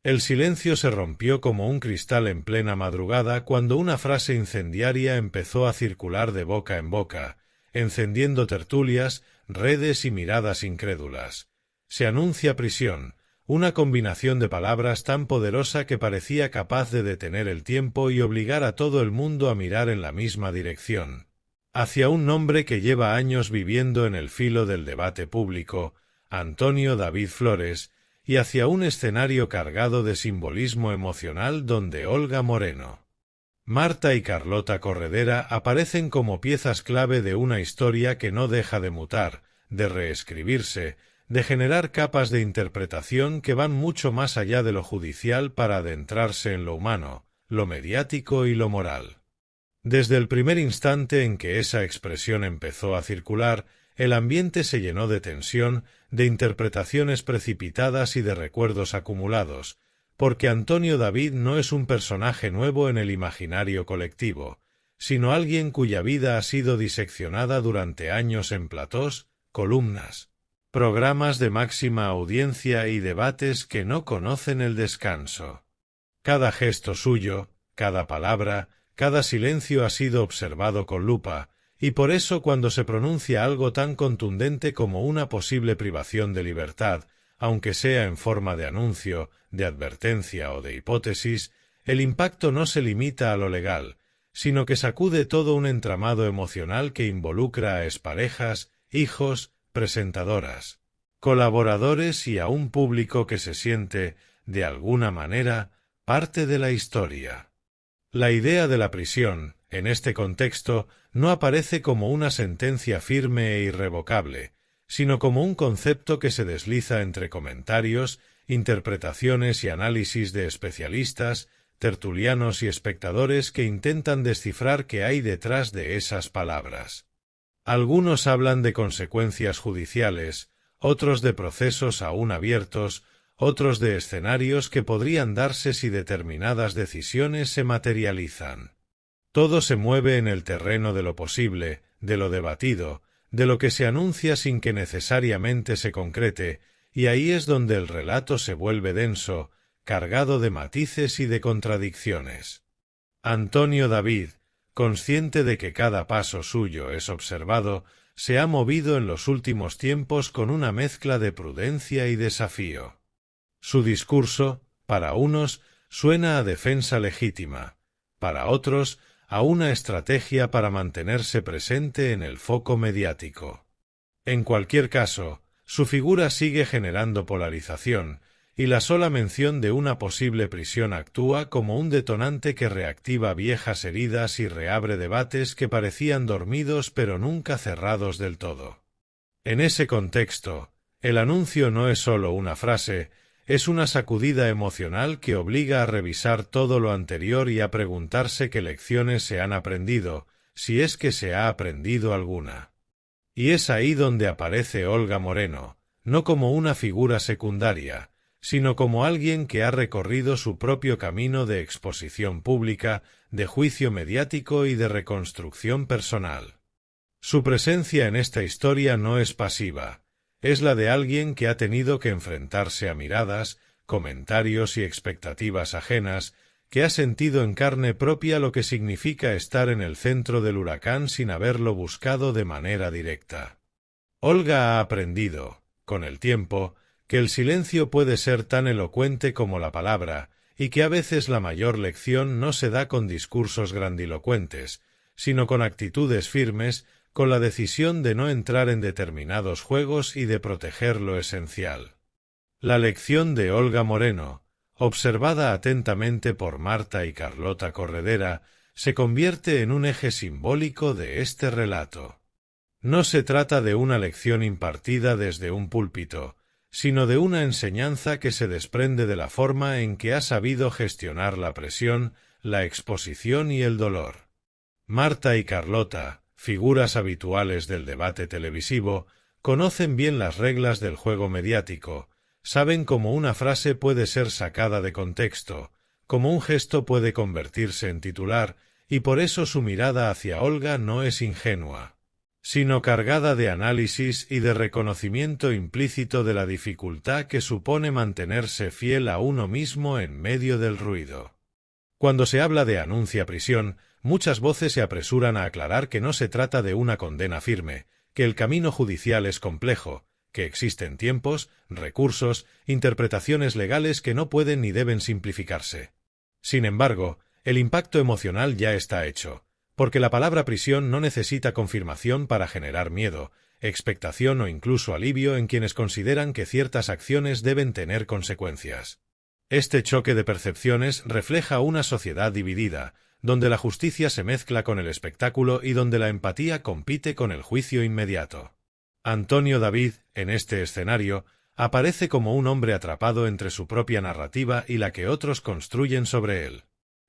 El silencio se rompió como un cristal en plena madrugada cuando una frase incendiaria empezó a circular de boca en boca, encendiendo tertulias, redes y miradas incrédulas. Se anuncia prisión, una combinación de palabras tan poderosa que parecía capaz de detener el tiempo y obligar a todo el mundo a mirar en la misma dirección, hacia un nombre que lleva años viviendo en el filo del debate público, Antonio David Flores, y hacia un escenario cargado de simbolismo emocional donde Olga Moreno, Marta y Carlota Corredera aparecen como piezas clave de una historia que no deja de mutar, de reescribirse, de generar capas de interpretación que van mucho más allá de lo judicial para adentrarse en lo humano, lo mediático y lo moral. Desde el primer instante en que esa expresión empezó a circular, el ambiente se llenó de tensión, de interpretaciones precipitadas y de recuerdos acumulados, porque Antonio David no es un personaje nuevo en el imaginario colectivo, sino alguien cuya vida ha sido diseccionada durante años en platós, columnas, programas de máxima audiencia y debates que no conocen el descanso. Cada gesto suyo, cada palabra, cada silencio ha sido observado con lupa, y por eso cuando se pronuncia algo tan contundente como una posible privación de libertad, aunque sea en forma de anuncio, de advertencia o de hipótesis, el impacto no se limita a lo legal, sino que sacude todo un entramado emocional que involucra a exparejas, hijos, presentadoras, colaboradores y a un público que se siente, de alguna manera, parte de la historia. La idea de la prisión, en este contexto, no aparece como una sentencia firme e irrevocable, sino como un concepto que se desliza entre comentarios, interpretaciones y análisis de especialistas, tertulianos y espectadores que intentan descifrar qué hay detrás de esas palabras. Algunos hablan de consecuencias judiciales, otros de procesos aún abiertos, otros de escenarios que podrían darse si determinadas decisiones se materializan. Todo se mueve en el terreno de lo posible, de lo debatido, de lo que se anuncia sin que necesariamente se concrete, y ahí es donde el relato se vuelve denso, cargado de matices y de contradicciones. Antonio David, consciente de que cada paso suyo es observado, se ha movido en los últimos tiempos con una mezcla de prudencia y desafío. Su discurso, para unos, suena a defensa legítima, para otros, a una estrategia para mantenerse presente en el foco mediático. En cualquier caso, su figura sigue generando polarización, y la sola mención de una posible prisión actúa como un detonante que reactiva viejas heridas y reabre debates que parecían dormidos pero nunca cerrados del todo. En ese contexto, el anuncio no es solo una frase, es una sacudida emocional que obliga a revisar todo lo anterior y a preguntarse qué lecciones se han aprendido, si es que se ha aprendido alguna. Y es ahí donde aparece Olga Moreno, no como una figura secundaria, sino como alguien que ha recorrido su propio camino de exposición pública, de juicio mediático y de reconstrucción personal. Su presencia en esta historia no es pasiva. Es la de alguien que ha tenido que enfrentarse a miradas, comentarios y expectativas ajenas, que ha sentido en carne propia lo que significa estar en el centro del huracán sin haberlo buscado de manera directa. Olga ha aprendido, con el tiempo, que el silencio puede ser tan elocuente como la palabra, y que a veces la mayor lección no se da con discursos grandilocuentes, sino con actitudes firmes, con la decisión de no entrar en determinados juegos y de proteger lo esencial. La lección de Olga Moreno, observada atentamente por Marta y Carlota Corredera, se convierte en un eje simbólico de este relato. No se trata de una lección impartida desde un púlpito, sino de una enseñanza que se desprende de la forma en que ha sabido gestionar la presión, la exposición y el dolor. Marta y Carlota, figuras habituales del debate televisivo, conocen bien las reglas del juego mediático, saben cómo una frase puede ser sacada de contexto, cómo un gesto puede convertirse en titular, y por eso su mirada hacia Olga no es ingenua. sino cargada de análisis y de reconocimiento implícito de la dificultad que supone mantenerse fiel a uno mismo en medio del ruido. Cuando se habla de anuncia prisión, muchas voces se apresuran a aclarar que no se trata de una condena firme, que el camino judicial es complejo, que existen tiempos, recursos, interpretaciones legales que no pueden ni deben simplificarse. Sin embargo, el impacto emocional ya está hecho, porque la palabra prisión no necesita confirmación para generar miedo, expectación o incluso alivio en quienes consideran que ciertas acciones deben tener consecuencias. Este choque de percepciones refleja una sociedad dividida, donde la justicia se mezcla con el espectáculo y donde la empatía compite con el juicio inmediato. Antonio David, en este escenario, aparece como un hombre atrapado entre su propia narrativa y la que otros construyen sobre él.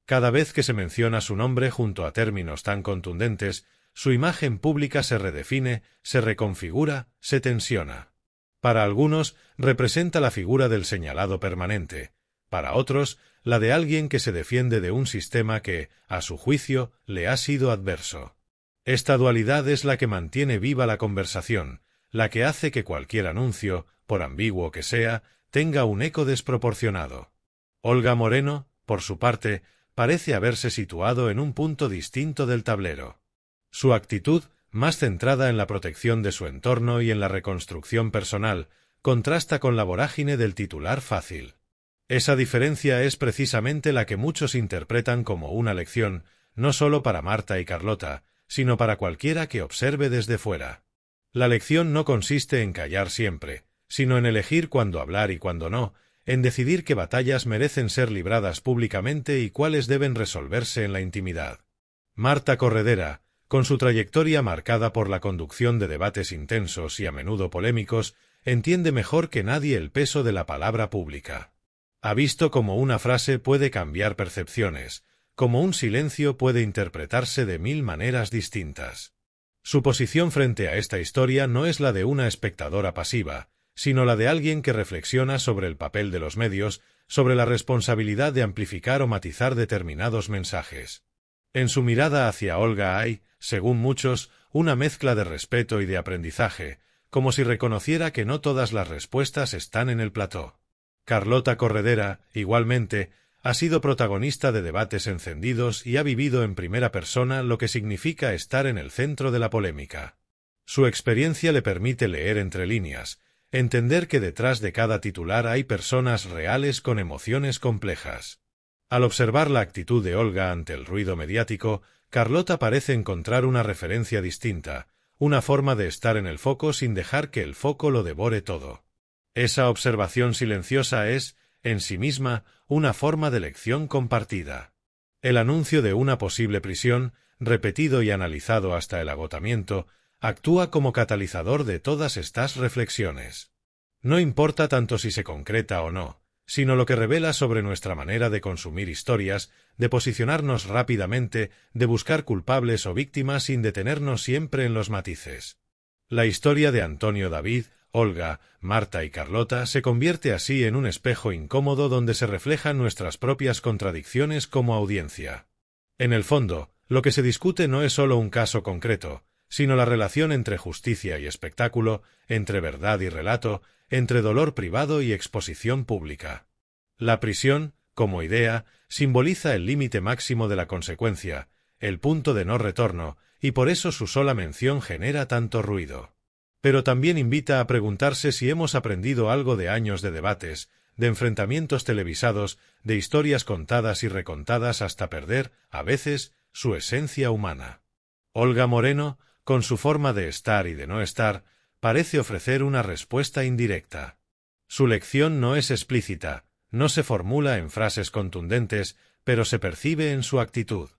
Cada vez que se menciona su nombre junto a términos tan contundentes, su imagen pública se redefine, se reconfigura, se tensiona. Para algunos, representa la figura del señalado permanente. Para otros, la de alguien que se defiende de un sistema que, a su juicio, le ha sido adverso. Esta dualidad es la que mantiene viva la conversación, la que hace que cualquier anuncio, por ambiguo que sea, tenga un eco desproporcionado. Olga Moreno, por su parte, parece haberse situado en un punto distinto del tablero. Su actitud, más centrada en la protección de su entorno y en la reconstrucción personal, contrasta con la vorágine del titular fácil. Esa diferencia es precisamente la que muchos interpretan como una lección, no solo para Marta y Carlota, sino para cualquiera que observe desde fuera. La lección no consiste en callar siempre, sino en elegir cuándo hablar y cuándo no, en decidir qué batallas merecen ser libradas públicamente y cuáles deben resolverse en la intimidad. Marta Corredera, con su trayectoria marcada por la conducción de debates intensos y a menudo polémicos, entiende mejor que nadie el peso de la palabra pública. Ha visto cómo una frase puede cambiar percepciones, cómo un silencio puede interpretarse de 1000 maneras distintas. Su posición frente a esta historia no es la de una espectadora pasiva, sino la de alguien que reflexiona sobre el papel de los medios, sobre la responsabilidad de amplificar o matizar determinados mensajes. En su mirada hacia Olga hay, según muchos, una mezcla de respeto y de aprendizaje, como si reconociera que no todas las respuestas están en el plató. Carlota Corredera, igualmente, ha sido protagonista de debates encendidos y ha vivido en primera persona lo que significa estar en el centro de la polémica. Su experiencia le permite leer entre líneas, entender que detrás de cada titular hay personas reales con emociones complejas. Al observar la actitud de Olga ante el ruido mediático, Carlota parece encontrar una referencia distinta, una forma de estar en el foco sin dejar que el foco lo devore todo. Esa observación silenciosa es, en sí misma, una forma de lección compartida. El anuncio de una posible prisión, repetido y analizado hasta el agotamiento, actúa como catalizador de todas estas reflexiones. No importa tanto si se concreta o no, sino lo que revela sobre nuestra manera de consumir historias, de posicionarnos rápidamente, de buscar culpables o víctimas sin detenernos siempre en los matices. La historia de Antonio David, Olga, Marta y Carlota se convierte así en un espejo incómodo donde se reflejan nuestras propias contradicciones como audiencia. En el fondo, lo que se discute no es solo un caso concreto, sino la relación entre justicia y espectáculo, entre verdad y relato, entre dolor privado y exposición pública. La prisión, como idea, simboliza el límite máximo de la consecuencia, el punto de no retorno, y por eso su sola mención genera tanto ruido. Pero también invita a preguntarse si hemos aprendido algo de años de debates, de enfrentamientos televisados, de historias contadas y recontadas hasta perder, a veces, su esencia humana. Olga Moreno, con su forma de estar y de no estar, parece ofrecer una respuesta indirecta. Su lección no es explícita, no se formula en frases contundentes, pero se percibe en su actitud.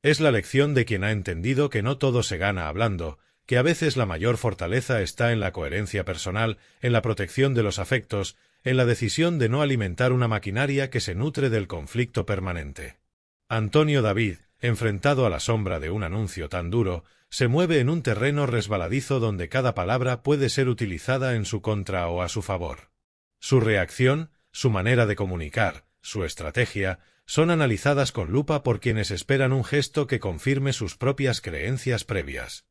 Es la lección de quien ha entendido que no todo se gana hablando, que a veces la mayor fortaleza está en la coherencia personal, en la protección de los afectos, en la decisión de no alimentar una maquinaria que se nutre del conflicto permanente. Antonio David, enfrentado a la sombra de un anuncio tan duro, se mueve en un terreno resbaladizo donde cada palabra puede ser utilizada en su contra o a su favor. Su reacción, su manera de comunicar, su estrategia, son analizadas con lupa por quienes esperan un gesto que confirme sus propias creencias previas.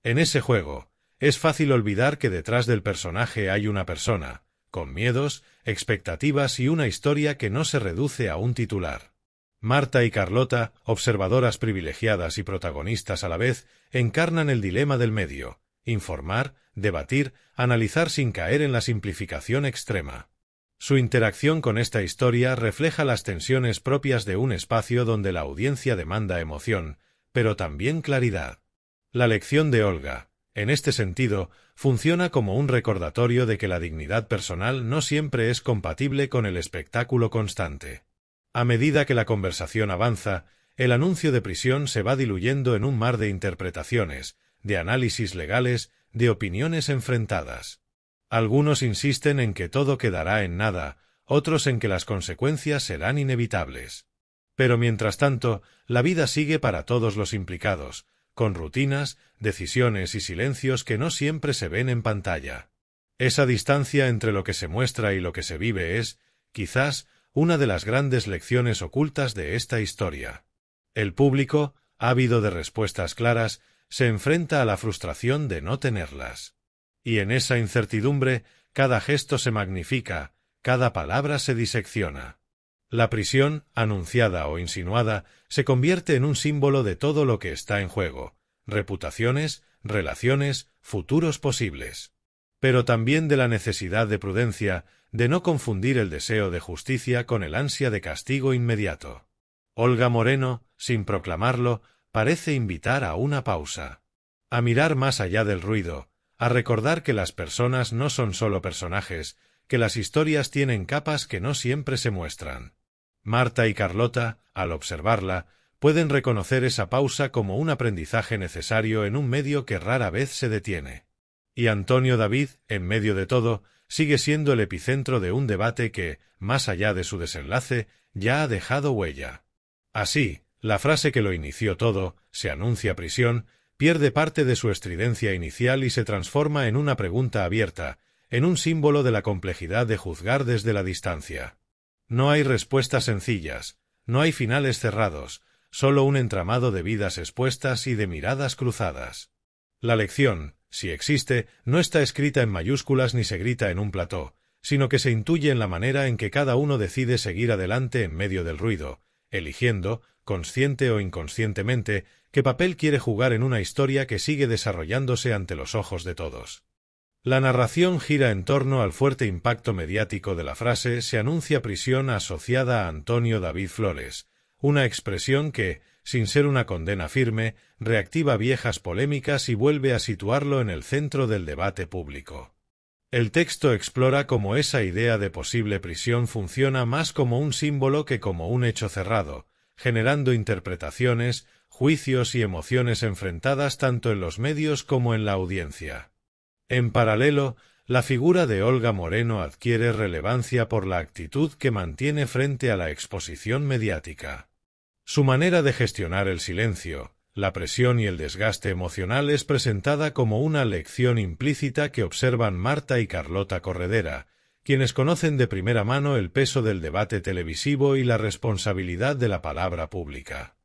En ese juego, es fácil olvidar que detrás del personaje hay una persona, con miedos, expectativas y una historia que no se reduce a un titular. Marta y Carlota, observadoras privilegiadas y protagonistas a la vez, encarnan el dilema del medio: informar, debatir, analizar sin caer en la simplificación extrema. Su interacción con esta historia refleja las tensiones propias de un espacio donde la audiencia demanda emoción, pero también claridad. La lección de Olga, en este sentido, funciona como un recordatorio de que la dignidad personal no siempre es compatible con el espectáculo constante. A medida que la conversación avanza, el anuncio de prisión se va diluyendo en un mar de interpretaciones, de análisis legales, de opiniones enfrentadas. Algunos insisten en que todo quedará en nada, otros en que las consecuencias serán inevitables. Pero mientras tanto, la vida sigue para todos los implicados, con rutinas, decisiones y silencios que no siempre se ven en pantalla. Esa distancia entre lo que se muestra y lo que se vive es, quizás, una de las grandes lecciones ocultas de esta historia. El público, ávido de respuestas claras, se enfrenta a la frustración de no tenerlas. Y en esa incertidumbre, cada gesto se magnifica, cada palabra se disecciona. La prisión, anunciada o insinuada, se convierte en un símbolo de todo lo que está en juego: reputaciones, relaciones, futuros posibles. Pero también de la necesidad de prudencia, de no confundir el deseo de justicia con el ansia de castigo inmediato. Olga Moreno, sin proclamarlo, parece invitar a una pausa, a mirar más allá del ruido, a recordar que las personas no son solo personajes, que las historias tienen capas que no siempre se muestran. Marta y Carlota, al observarla, pueden reconocer esa pausa como un aprendizaje necesario en un medio que rara vez se detiene. Y Antonio David, en medio de todo, sigue siendo el epicentro de un debate que, más allá de su desenlace, ya ha dejado huella. Así, la frase que lo inició todo, se anuncia prisión, pierde parte de su estridencia inicial y se transforma en una pregunta abierta, en un símbolo de la complejidad de juzgar desde la distancia. No hay respuestas sencillas, no hay finales cerrados, solo un entramado de vidas expuestas y de miradas cruzadas. La lección, si existe, no está escrita en mayúsculas ni se grita en un plató, sino que se intuye en la manera en que cada uno decide seguir adelante en medio del ruido, eligiendo, consciente o inconscientemente, qué papel quiere jugar en una historia que sigue desarrollándose ante los ojos de todos. La narración gira en torno al fuerte impacto mediático de la frase "se anuncia prisión" asociada a Antonio David Flores, una expresión que, sin ser una condena firme, reactiva viejas polémicas y vuelve a situarlo en el centro del debate público. El texto explora cómo esa idea de posible prisión funciona más como un símbolo que como un hecho cerrado, generando interpretaciones, juicios y emociones enfrentadas tanto en los medios como en la audiencia. En paralelo, la figura de Olga Moreno adquiere relevancia por la actitud que mantiene frente a la exposición mediática. Su manera de gestionar el silencio, la presión y el desgaste emocional es presentada como una lección implícita que observan Marta y Carlota Corredera, quienes conocen de primera mano el peso del debate televisivo y la responsabilidad de la palabra pública.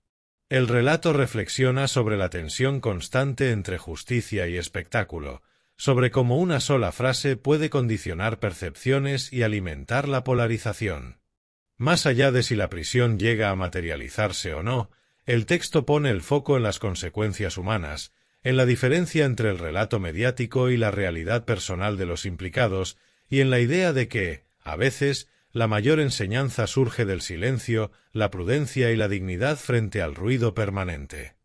El relato reflexiona sobre la tensión constante entre justicia y espectáculo, sobre cómo una sola frase puede condicionar percepciones y alimentar la polarización. Más allá de si la prisión llega a materializarse o no, el texto pone el foco en las consecuencias humanas, en la diferencia entre el relato mediático y la realidad personal de los implicados, y en la idea de que, a veces, la mayor enseñanza surge del silencio, la prudencia y la dignidad frente al ruido permanente.